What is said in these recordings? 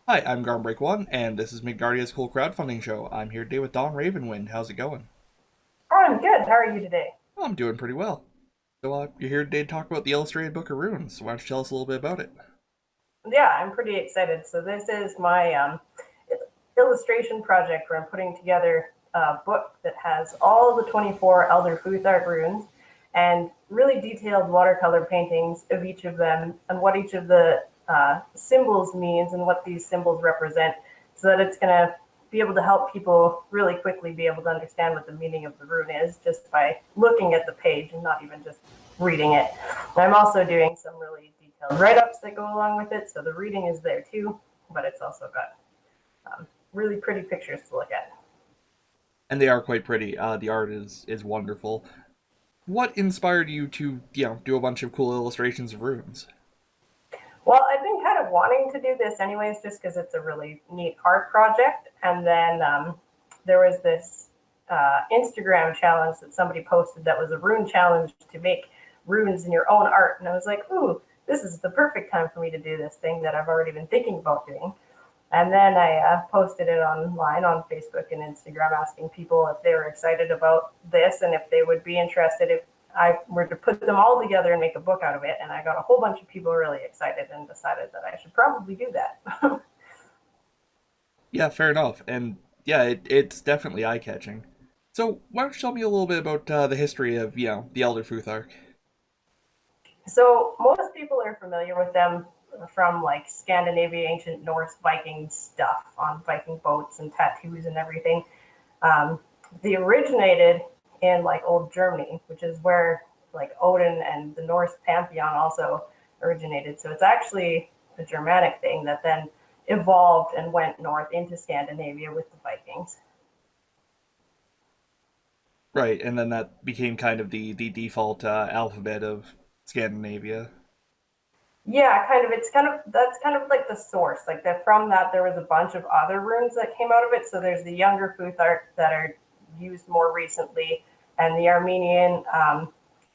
Hi, I'm Garm and this is Midgardia's Cool Crowdfunding Show. I'm here today with Dawn Ravenwind. How's it going? Oh, I'm good. How are you today? Well, I'm doing pretty well. You're here today to talk about the Illustrated Book of Runes. So why don't you tell us a little bit about it? Yeah, I'm pretty excited. So this is my illustration project where I'm putting together a book that has all the 24 Elder Futhark runes and really detailed watercolor paintings of each of them and what each of the symbols means and what these symbols represent, so that it's going to be able to help people really quickly be able to understand what the meaning of the rune is just by looking at the page and not even just reading it. I'm also doing some really detailed write-ups that go along with it, so the reading is there too, but it's also got really pretty pictures to look at. And they are quite pretty. The art is wonderful. What inspired you to, do a bunch of cool illustrations of runes? Well, I've been kind of wanting to do this anyways, just because it's a really neat art project. And then there was this Instagram challenge that somebody posted that was a rune challenge to make runes in your own art. And I was like, ooh, this is the perfect time for me to do this thing that I've already been thinking about doing. And then I posted it online on Facebook and Instagram, asking people if they were excited about this and if they would be interested if I were to put them all together and make a book out of it. And I got a whole bunch of people really excited and decided that I should probably do that. Yeah, fair enough. And yeah, it's definitely eye-catching. So why don't you tell me a little bit about the history of, the Elder Futhark? So most people are familiar with them from like Scandinavia, ancient Norse Viking stuff on Viking boats and tattoos and everything. Um, they originated in like old Germany, which is where like Odin and the Norse pantheon also originated. So it's actually a Germanic thing that then evolved and went north into Scandinavia with the Vikings. Right, and then that became kind of the default alphabet of Scandinavia. Yeah, kind of. It's kind of that's kind of like the source. Like that from that there was a bunch of other runes that came out of it. So there's the younger Futhark that are used more recently, and the Armenian.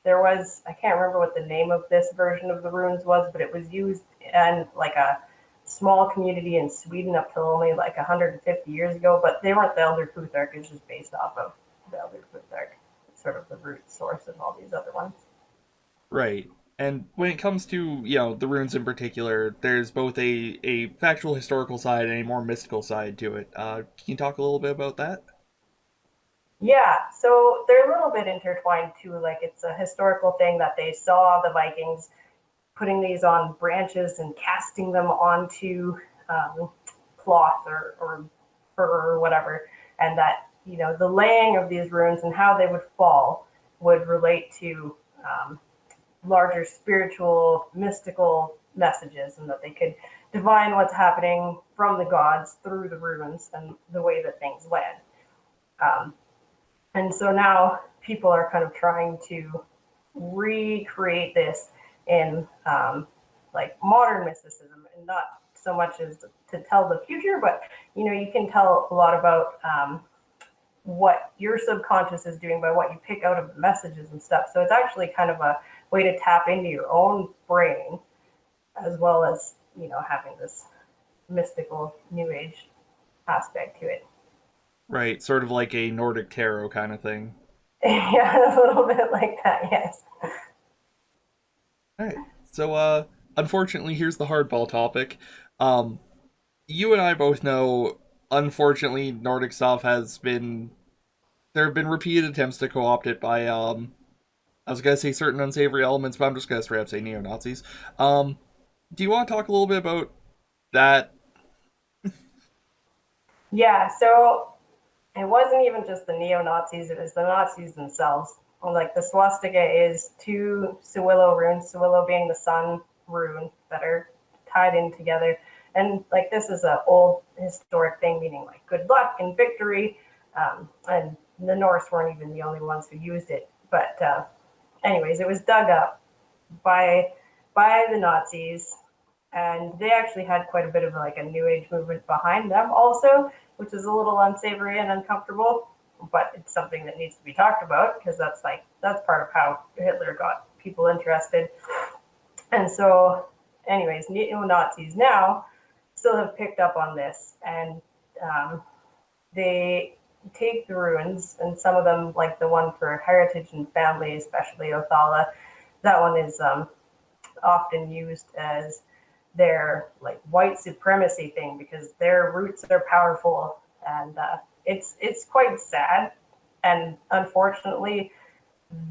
There was I can't remember what the name of this version of the runes was, but it was used in like a small community in Sweden up till only like 150 years ago. But they weren't the Elder Futhark. It's just based off of the Elder Futhark. It's sort of the root source of all these other ones. Right. And when it comes to, the runes in particular, there's both a factual historical side and a more mystical side to it. Can you talk a little bit about that? Yeah, so they're a little bit intertwined too. Like it's a historical thing that they saw the Vikings putting these on branches and casting them onto cloth or fur or whatever, and that the laying of these runes and how they would fall would relate to larger spiritual, mystical messages, and that they could divine what's happening from the gods through the runes and the way that things land. Um, And so now people are kind of trying to recreate this in like modern mysticism, and not so much as to tell the future, but you can tell a lot about what your subconscious is doing by what you pick out of the messages and stuff. So it's actually kind of a way to tap into your own brain, as well as having this mystical new age aspect to it. Right, sort of like a Nordic tarot kind of thing. Yeah, a little bit like that, yes. All right. So, unfortunately, here's the hardball topic. Um, you and I both know, unfortunately, Nordic stuff has been. There have been repeated attempts to co opt it by, I was gonna say certain unsavory elements, but I'm just gonna straight up say neo Nazis. Um, do you want to talk a little bit about that? Yeah, so it wasn't even just the neo Nazis, it was the Nazis themselves. Like the swastika is two Sewillow runes, Sewillow being the sun rune, that are tied in together. And like this is an old historic thing, meaning like good luck and victory. And the Norse weren't even the only ones who used it. But anyways, it was dug up by the Nazis, and they actually had quite a bit of like a new age movement behind them also, which is a little unsavory and uncomfortable, but it's something that needs to be talked about because that's part of how Hitler got people interested. And so anyways, neo-Nazis now still have picked up on this, and um, they take the runes, and some of them, like the one for heritage and family, especially Othala, that one is often used as their like white supremacy thing because their roots are powerful, and it's quite sad. And unfortunately,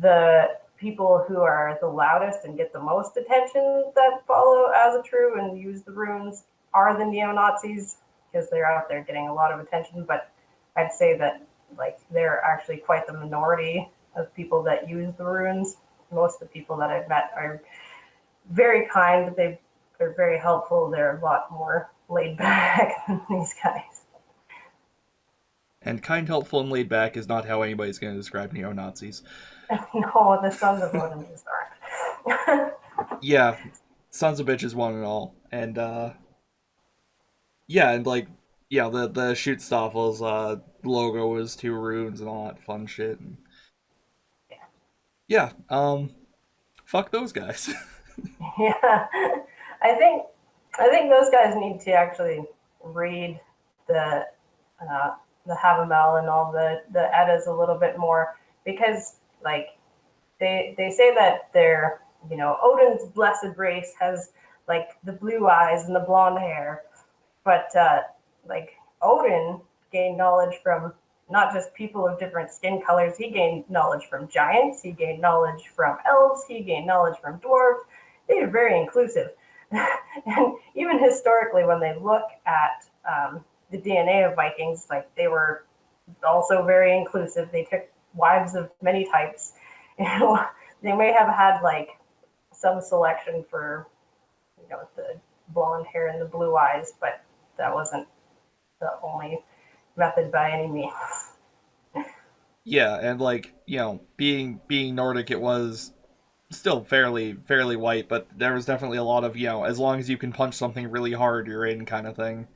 the people who are the loudest and get the most attention that follow Asatru and use the runes are the neo Nazis because they're out there getting a lot of attention. But I'd say that like they're actually quite the minority of people that use the runes. Most of the people that I've met are very kind. They're very helpful. They're a lot more laid back than these guys. And kind, helpful, and laid back is not how anybody's going to describe neo Nazis. No, the Sons of Odin just aren't. Yeah, sons of bitches, one and all. And yeah, and like yeah, the shoot Stoffel's logo was two runes and all that fun shit. And yeah, fuck those guys. Yeah, I think I think those guys need to actually read the the Havamel and all the Eddas a little bit more because like they say that their Odin's blessed race has like the blue eyes and the blonde hair, but like Odin gained knowledge from not just people of different skin colors. He gained knowledge from giants. He gained knowledge from elves. He gained knowledge from dwarves. They are very inclusive, and even historically, when they look at the DNA of Vikings, like they were also very inclusive. They took wives of many types. They may have had like some selection for the blonde hair and the blue eyes, but that wasn't the only method by any means. Yeah, and like being Nordic, it was still fairly white, but there was definitely a lot of as long as you can punch something really hard, you're in kind of thing.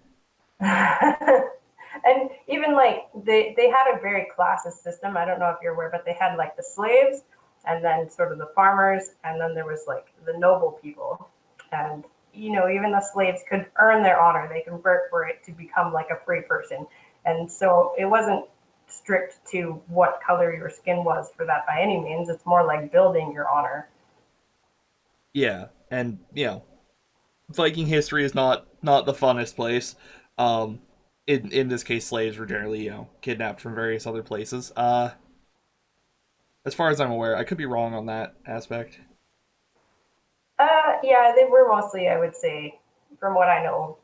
And even like they had a very classist system. I don't know if you're aware, but they had like the slaves and then sort of the farmers, and then there was like the noble people. And even the slaves could earn their honor. They could work for it to become like a free person. And so it wasn't strict to what color your skin was for that by any means. It's more like building your honor. Yeah, and Viking history is not the funnest place. Um, in this case, slaves were generally kidnapped from various other places. As far as I'm aware, I could be wrong on that aspect. Yeah, they were mostly, I would say, from what I know,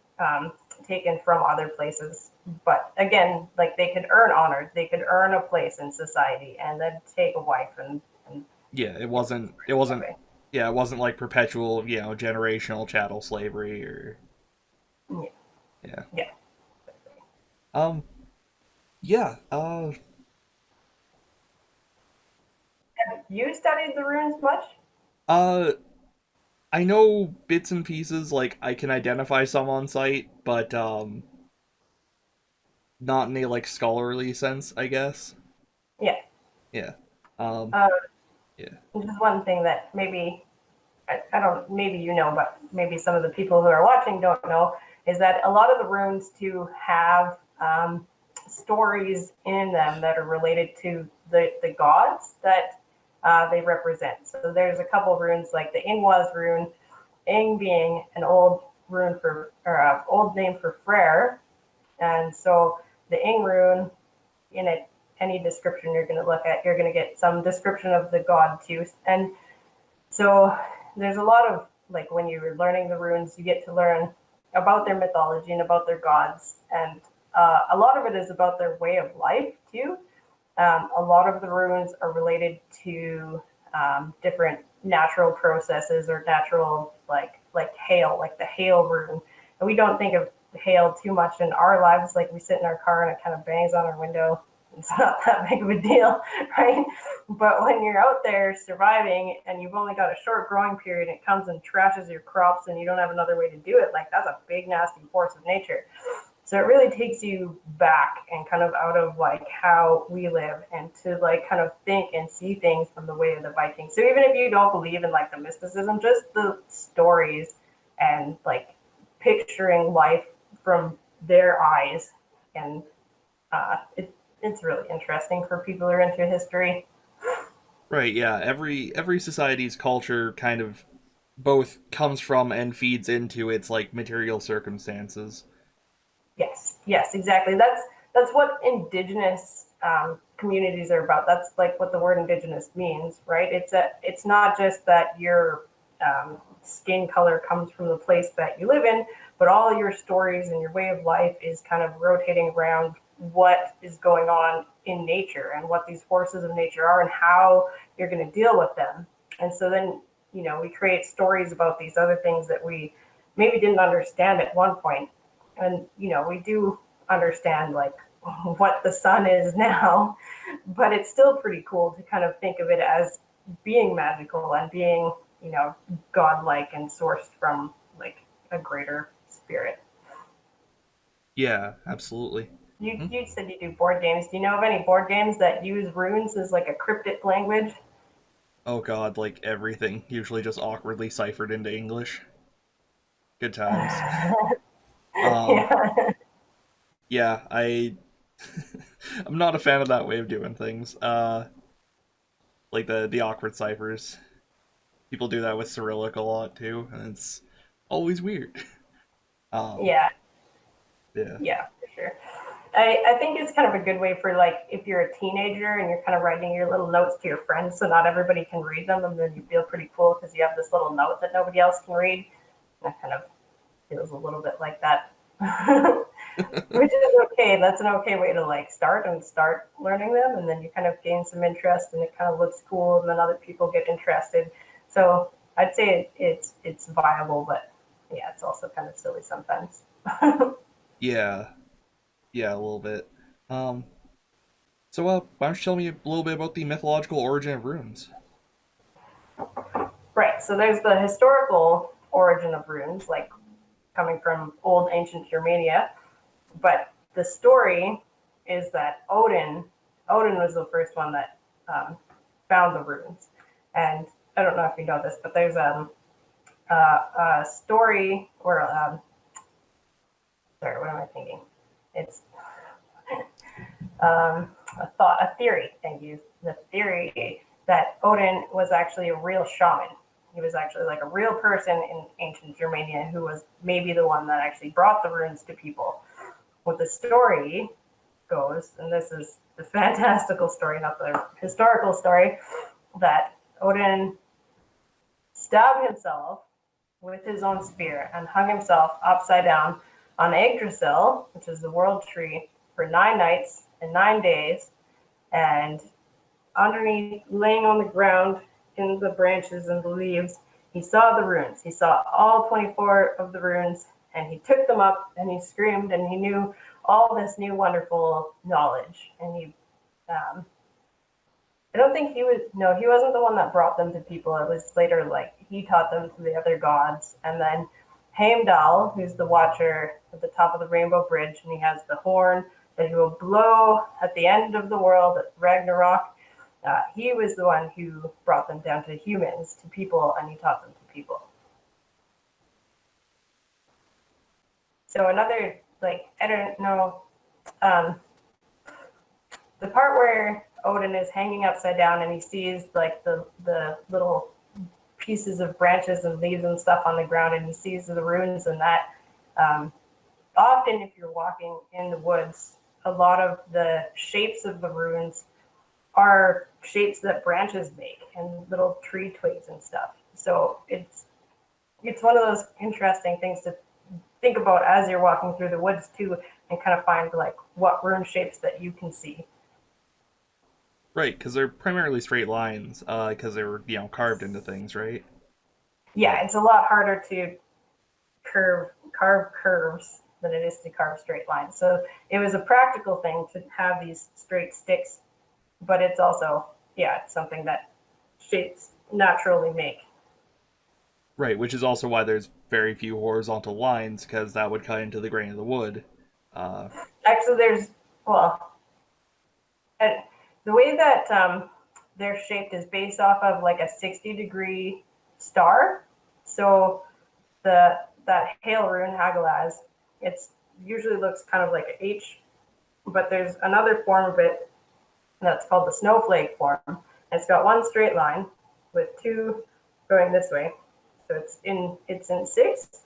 taken from other places. But again, like they could earn honor, they could earn a place in society, and then take a wife and Yeah, it wasn't away. yeah, it wasn't like perpetual, generational chattel slavery or Yeah, yeah. yeah. Um yeah, Have you studied the runes much? uh I know bits and pieces, like I can identify some on site, but not in a like scholarly sense, I guess. Yeah. Yeah. Um Um, yeah. this is one thing that maybe I don't, maybe but maybe some of the people who are watching don't know, is that a lot of the runes too have stories in them that are related to the gods that they represent. So there's a couple of runes like the Ingwaz rune, Ing being an old rune for, or old name for Frere. And so the Ing rune, in it, any description you're going to look at, you're going to get some description of the god too. And so there's a lot of like when you're learning the runes, you get to learn about their mythology and about their gods, and a lot of it is about their way of life too. A lot of the runes are related to different natural processes or natural like hail, like the hail rune. And we don't think of hail too much in our lives. Like we sit in our car and it kind of bangs on our window. It's not that big of a deal, right? But when you're out there surviving and you've only got a short growing period, and it comes and trashes your crops and you don't have another way to do it, like that's a big nasty force of nature. So it really takes you back and kind of out of like how we live, and to like kind of think and see things from the way of the Vikings. So even if you don't believe in like the mysticism, just the stories and like picturing life from their eyes, and it's really interesting for people who are into history. Right, yeah. Every society's culture kind of both comes from and feeds into its like material circumstances. Yes, yes, exactly. That's what indigenous communities are about. That's like what the word indigenous means, right? It's not just that your skin color comes from the place that you live in, but all your stories and your way of life is kind of rotating around what is going on in nature and what these forces of nature are and how you're going to deal with them. And so then, we create stories about these other things that we maybe didn't understand at one point. And, we do understand like what the sun is now, but it's still pretty cool to kind of think of it as being magical and being, godlike and sourced from like a greater spirit. Yeah, absolutely. You, Hmm? you said you do board games. Do you know of any board games that use runes as like a cryptic language? Oh god, like everything usually just awkwardly ciphered into English. Good times. Um, Yeah. yeah, I'm not a fan of that way of doing things. Like the awkward ciphers. People do that with Cyrillic a lot too, and it's always weird. Um, Yeah. yeah. Yeah, for sure. I think it's kind of a good way for like if you're a teenager and you're kind of writing your little notes to your friends so not everybody can read them and then you feel pretty cool because you have this little note that nobody else can read. That kind of feels a little bit like that. Which is okay. That's an okay way to like start learning them and then you kind of gain some interest and it kind of looks cool and then other people get interested. So I'd say it's viable, but yeah, it's also kind of silly sometimes. Yeah, yeah, a little bit. Um, why don't you tell me a little bit about the mythological origin of runes? Right. So there's the historical origin of runes, like coming from old ancient Germania. But the story is that Odin was the first one that found the runes. And I don't know if you know this, but there's a story or sorry, what am I thinking? It's a theory. Thank you. The theory that Odin was actually a real shaman. He was actually like a real person in ancient Germania who was maybe the one that actually brought the runes to people. What the story goes, and this is the fantastical story, not the historical story, that Odin stabbed himself with his own spear and hung himself upside down on Yggdrasil, which is the world tree, for 9 nights and 9 days. And underneath, laying on the ground in the branches and the leaves, he saw the runes. He saw all 24 of the runes, and he took them up and he screamed and he knew all this new wonderful knowledge. And um, I don't think he was, no, he wasn't the one that brought them to people. It was later like he taught them to the other gods. And then Heimdall, who's the watcher at the top of the Rainbow Bridge, and he has the horn that he will blow at the end of the world at Ragnarok. He was the one who brought them down to humans, to people, and he taught them to people. So another, like, I don't know, um, the part where Odin is hanging upside down and he sees like the little pieces of branches and leaves and stuff on the ground, and he sees the runes and that. Um, Often, if you're walking in the woods, a lot of the shapes of the runes are shapes that branches make and little tree twigs and stuff. So it's one of those interesting things to think about as you're walking through the woods too, and kind of find like what rune shapes that you can see. Right, because they're primarily straight lines, because they were carved into things, right? Yeah, it's a lot harder to carve curves than it is to carve straight lines. So it was a practical thing to have these straight sticks, but it's also, yeah, it's something that shapes naturally make. Right, which is also why there's very few horizontal lines, because that would cut into the grain of the wood. Uh, Actually, well, uh, the way that they're shaped is based off of like a 60-degree star. So that hail rune Hagalaz, it's usually looks kind of like an H, but there's another form of it that's called the snowflake form. It's got one straight line with two going this way. So it's in six.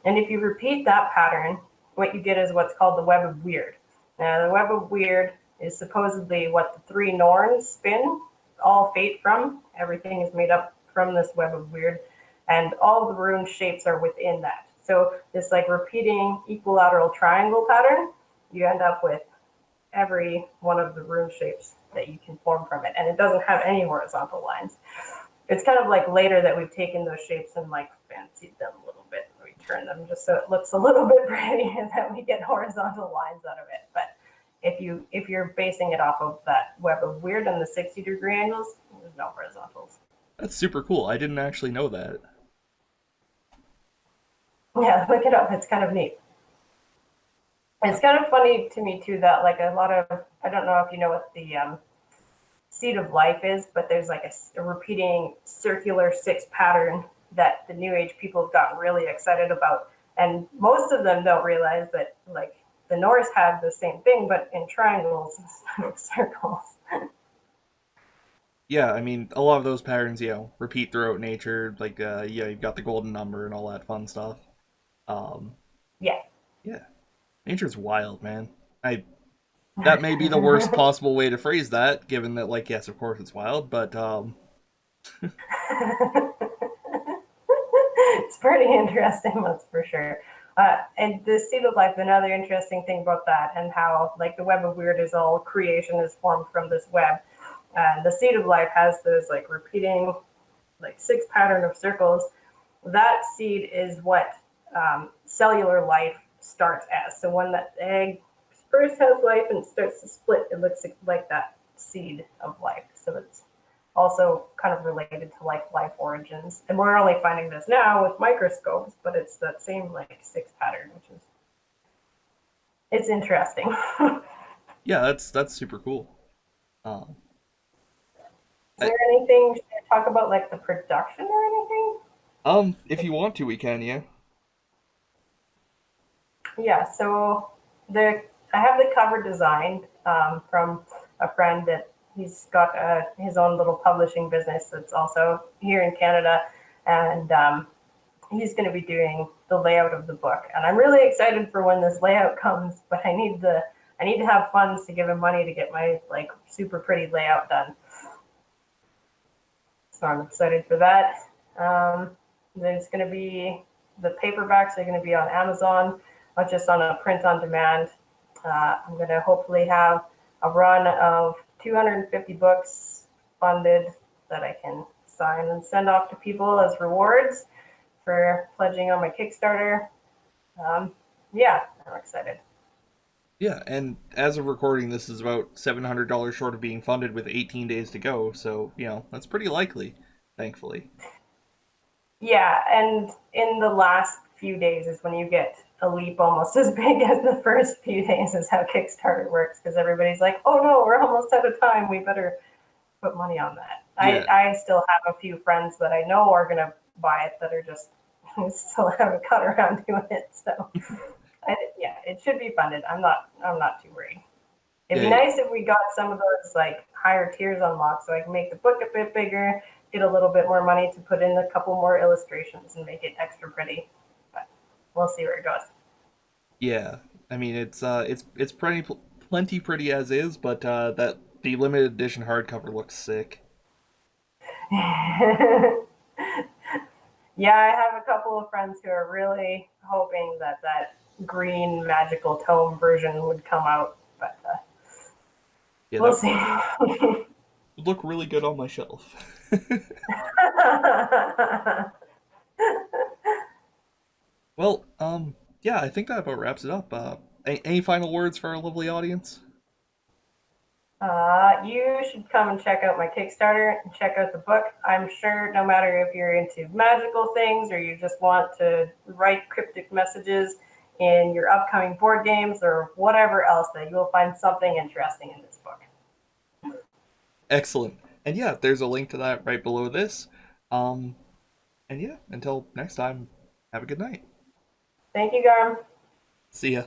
And if you repeat that pattern, what you get is what's called the web of weird. Now the web of weird is supposedly what the three Norns spin all fate from. Everything is made up from this web of weird, and all the rune shapes are within that. So this like repeating equilateral triangle pattern, you end up with every one of the rune shapes that you can form from it, and it doesn't have any horizontal lines. It's kind of like later that we've taken those shapes and like fancied them a little bit. We turn them just so it looks a little bit pretty, and then we get horizontal lines out of it. But if you're basing it off of that web of weird and the 60-degree angles, there's no horizontals. That's super cool. I didn't actually know that. Yeah, look it up. It's kind of neat. It's kind of funny to me too that like a lot of, I don't know if you know what the seed of life is, but there's like a repeating circular six pattern that the new age people have gotten really excited about, and most of them don't realize that like the Norse had the same thing but in triangles instead of circles. Yeah, I mean, a lot of those patterns, repeat throughout nature. Like, you've got the golden number and all that fun stuff. Um, Yeah. yeah, nature's wild, man. I That may be the worst possible way to phrase that, given that, like, yes, of course it's wild, but It's pretty interesting, that's for sure. And the seed of life, another interesting thing about that, and how like the web of weird is all creation is formed from this web. The seed of life has those like repeating like six pattern of circles. That seed is what cellular life starts as. So when that egg first has life and starts to split, it looks like that seed of life. So it's also kind of related to like life origins. And we're only finding this now with microscopes, but it's that same like six pattern, which is it's interesting. yeah, that's super cool. Um, Is I, there anything should I talk about like the production or anything? if you want to, we can, yeah. Yeah, so I have the cover designed from a friend that he's got his own little publishing business that's also here in Canada, and he's going to be doing the layout of the book. And I'm really excited for when this layout comes, but I need to have funds to give him money to get my like super pretty layout done. So I'm excited for that. There's going to be the paperbacks are going to be on Amazon, not just on a print on demand. I'm going to hopefully have a run of 250 books funded that I can sign and send off to people as rewards for pledging on my Kickstarter. Yeah, I'm excited. Yeah, and as of recording, this is about $700 short of being funded with 18 days to go, so, that's pretty likely, thankfully. Yeah, and in the last few days is when you get a leap almost as big as the first few days is how Kickstarter works, because everybody's like, oh no, we're almost out of time. We better put money on that. I, Yeah, I still have a few friends that I know are going to buy it that are just still haven't cut around to it. So yeah, it should be funded. I'm not too worried. It'd be yeah, nice if we got some of those like higher tiers unlocked so I can make the book a bit bigger, get a little bit more money to put in a couple more illustrations and make it extra pretty. But we'll see where it goes. yeah. I mean, it's plenty pretty as is, but that the limited edition hardcover looks sick. Yeah, I have a couple of friends who are really hoping that that green magical tome version would come out, but Yeah, we'll that see. would look really good on my shelf. Well, yeah, I think that about wraps it up. Any final words for our lovely audience? You should come and check out my Kickstarter and check out the book. I'm sure no matter if you're into magical things or you just want to write cryptic messages in your upcoming board games or whatever else, that you'll find something interesting in this book. Excellent. And yeah, there's a link to that right below this. Um, and yeah, until next time, have a good night. Thank you, Garm. See ya.